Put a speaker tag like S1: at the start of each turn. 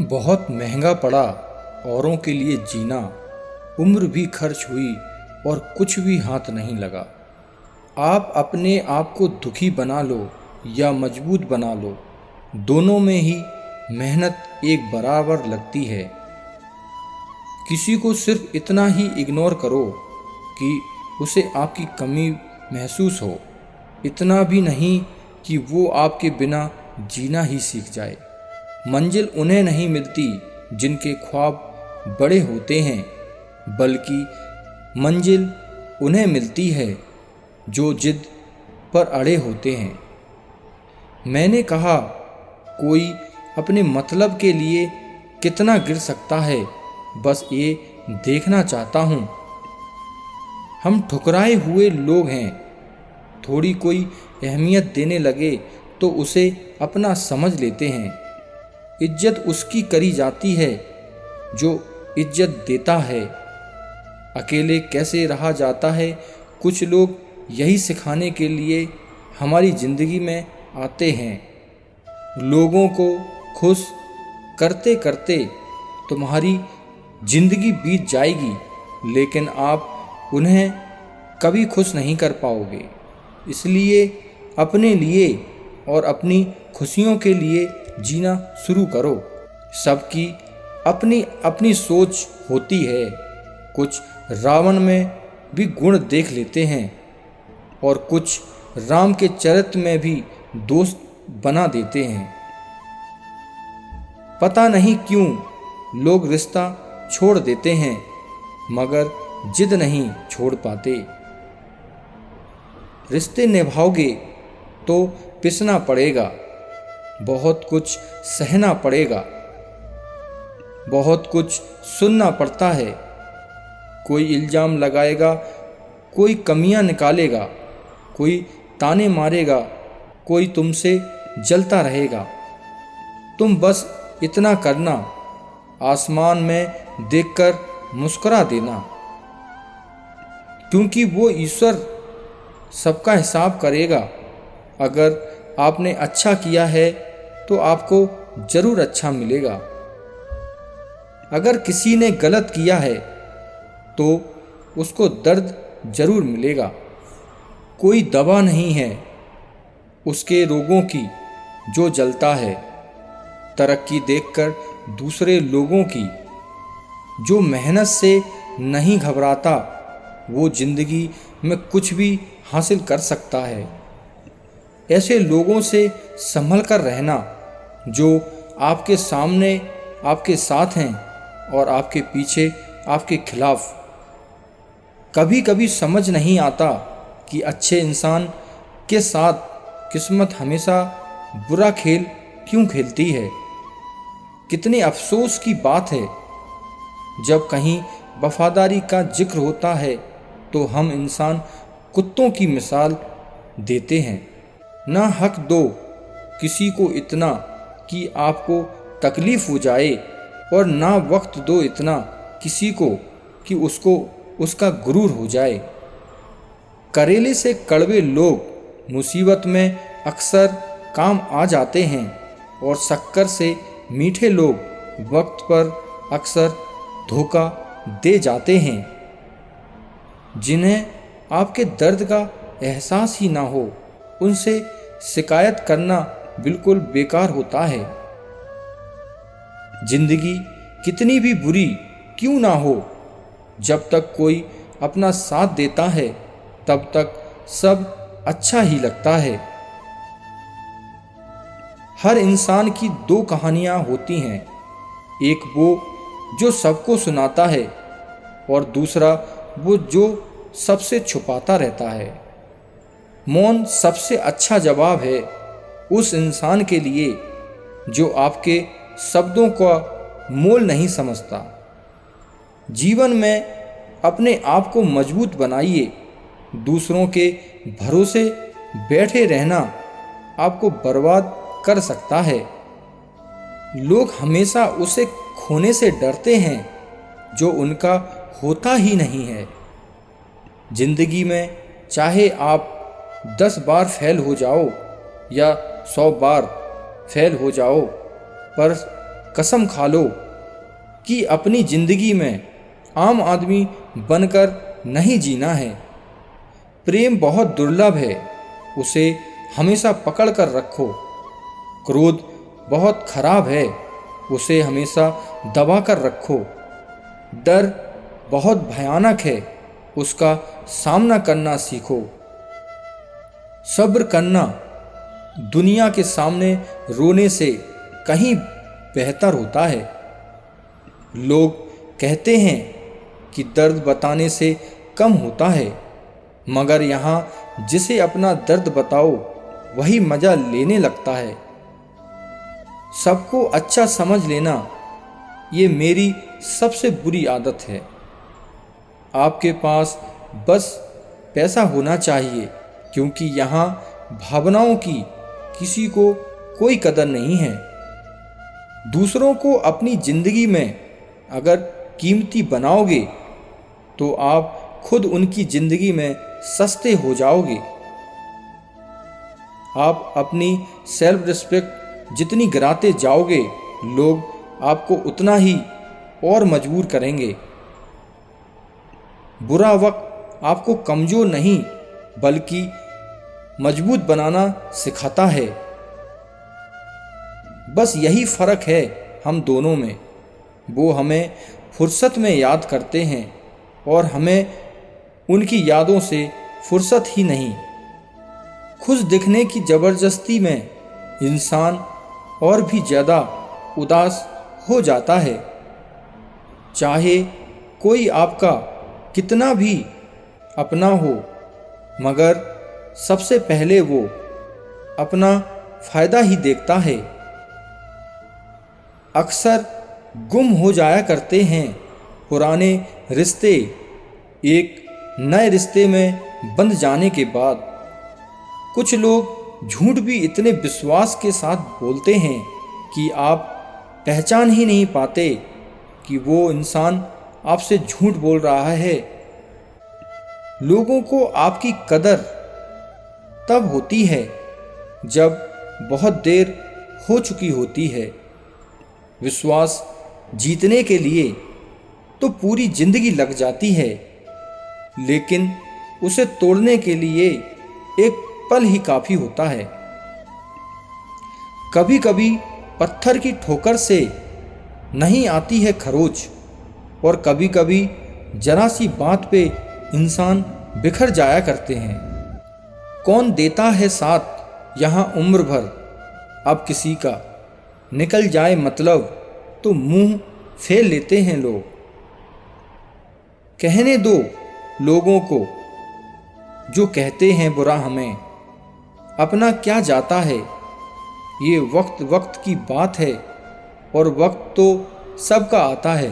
S1: बहुत महंगा पड़ा औरों के लिए जीना, उम्र भी खर्च हुई और कुछ भी हाथ नहीं लगा। आप अपने आप को दुखी बना लो या मजबूत बना लो, दोनों में ही मेहनत एक बराबर लगती है। किसी को सिर्फ इतना ही इग्नोर करो कि उसे आपकी कमी महसूस हो, इतना भी नहीं कि वो आपके बिना जीना ही सीख जाए। मंजिल उन्हें नहीं मिलती जिनके ख्वाब बड़े होते हैं, बल्कि मंजिल उन्हें मिलती है जो जिद पर अड़े होते हैं। मैंने कहा, कोई अपने मतलब के लिए कितना गिर सकता है, बस ये देखना चाहता हूँ। हम ठुकराए हुए लोग हैं, थोड़ी कोई अहमियत देने लगे तो उसे अपना समझ लेते हैं। इज्जत उसकी करी जाती है जो इज्जत देता है। अकेले कैसे रहा जाता है, कुछ लोग यही सिखाने के लिए हमारी ज़िंदगी में आते हैं। लोगों को खुश करते करते तुम्हारी ज़िंदगी बीत जाएगी, लेकिन आप उन्हें कभी खुश नहीं कर पाओगे। इसलिए अपने लिए और अपनी खुशियों के लिए जीना शुरू करो। सबकी अपनी अपनी सोच होती है। कुछ रावण में भी गुण देख लेते हैं और कुछ राम के चरित्र में भी दोस्त बना देते हैं। पता नहीं क्यों लोग रिश्ता छोड़ देते हैं, मगर जिद नहीं छोड़ पाते। रिश्ते निभाओगे तो पिसना पड़ेगा, बहुत कुछ सहना पड़ेगा, बहुत कुछ सुनना पड़ता है। कोई इल्ज़ाम लगाएगा, कोई कमियां निकालेगा, कोई ताने मारेगा, कोई तुमसे जलता रहेगा। तुम बस इतना करना, आसमान में देखकर मुस्कुरा देना, क्योंकि वो ईश्वर सबका हिसाब करेगा। अगर आपने अच्छा किया है तो आपको ज़रूर अच्छा मिलेगा। अगर किसी ने गलत किया है तो उसको दर्द ज़रूर मिलेगा। कोई दवा नहीं है उसके रोगों की जो जलता है। तरक्की देखकर दूसरे लोगों की जो मेहनत से नहीं घबराता, वो ज़िंदगी में कुछ भी हासिल कर सकता है। ऐसे लोगों से संभल कर रहना जो आपके सामने आपके साथ हैं और आपके पीछे आपके खिलाफ। कभी कभी समझ नहीं आता कि अच्छे इंसान के साथ किस्मत हमेशा बुरा खेल क्यों खेलती है। कितने अफसोस की बात है, जब कहीं वफादारी का जिक्र होता है तो हम इंसान कुत्तों की मिसाल देते हैं। ना हक दो किसी को इतना कि आपको तकलीफ हो जाए, और ना वक्त दो इतना किसी को कि उसको उसका गुरूर हो जाए। करेले से कड़वे लोग मुसीबत में अक्सर काम आ जाते हैं, और शक्कर से मीठे लोग वक्त पर अक्सर धोखा दे जाते हैं। जिन्हें आपके दर्द का एहसास ही ना हो, उनसे शिकायत करना बिल्कुल बेकार होता है। जिंदगी कितनी भी बुरी क्यों ना हो, जब तक कोई अपना साथ देता है तब तक सब अच्छा ही लगता है। हर इंसान की दो कहानियां होती हैं, एक वो जो सबको सुनाता है और दूसरा वो जो सबसे छुपाता रहता है। मौन सबसे अच्छा जवाब है उस इंसान के लिए जो आपके शब्दों का मोल नहीं समझता। जीवन में अपने आप को मजबूत बनाइए। दूसरों के भरोसे बैठे रहना आपको बर्बाद कर सकता है। लोग हमेशा उसे खोने से डरते हैं जो उनका होता ही नहीं है। जिंदगी में चाहे आप 10 बार फेल हो जाओ या 100 बार फेल हो जाओ, पर कसम खा लो कि अपनी जिंदगी में आम आदमी बनकर नहीं जीना है। प्रेम बहुत दुर्लभ है, उसे हमेशा पकड़ कर रखो। क्रोध बहुत खराब है, उसे हमेशा दबा कर रखो। डर बहुत भयानक है, उसका सामना करना सीखो। सब्र करना दुनिया के सामने रोने से कहीं बेहतर होता है। लोग कहते हैं कि दर्द बताने से कम होता है, मगर यहाँ जिसे अपना दर्द बताओ वही मजा लेने लगता है। सबको अच्छा समझ लेना ये मेरी सबसे बुरी आदत है। आपके पास बस पैसा होना चाहिए, क्योंकि यहाँ भावनाओं की किसी को कोई कदर नहीं है। दूसरों को अपनी जिंदगी में अगर कीमती बनाओगे तो आप खुद उनकी जिंदगी में सस्ते हो जाओगे। आप अपनी सेल्फ रिस्पेक्ट जितनी गिराते जाओगे, लोग आपको उतना ही और मजबूर करेंगे। बुरा वक्त आपको कमजोर नहीं बल्कि मजबूत बनाना सिखाता है। बस यही फर्क है हम दोनों में। वो हमें फुर्सत में याद करते हैं और हमें उनकी यादों से फुर्सत ही नहीं। खुश दिखने की ज़बरदस्ती में इंसान और भी ज़्यादा उदास हो जाता है। चाहे कोई आपका कितना भी अपना हो, मगर सबसे पहले वो अपना फ़ायदा ही देखता है। अक्सर गुम हो जाया करते हैं पुराने रिश्ते एक नए रिश्ते में बंध जाने के बाद। कुछ लोग झूठ भी इतने विश्वास के साथ बोलते हैं कि आप पहचान ही नहीं पाते कि वो इंसान आपसे झूठ बोल रहा है। लोगों को आपकी कदर तब होती है जब बहुत देर हो चुकी होती है। विश्वास जीतने के लिए तो पूरी जिंदगी लग जाती है, लेकिन उसे तोड़ने के लिए एक पल ही काफी होता है। कभी कभी पत्थर की ठोकर से नहीं आती है खरोच, और कभी कभी जरा सी बात पे इंसान बिखर जाया करते हैं। कौन देता है साथ यहाँ उम्र भर, अब किसी का निकल जाए मतलब तो मुंह फेर लेते हैं लोग। कहने दो लोगों को जो कहते हैं बुरा हमें, अपना क्या जाता है। ये वक्त वक्त की बात है और वक्त तो सबका आता है।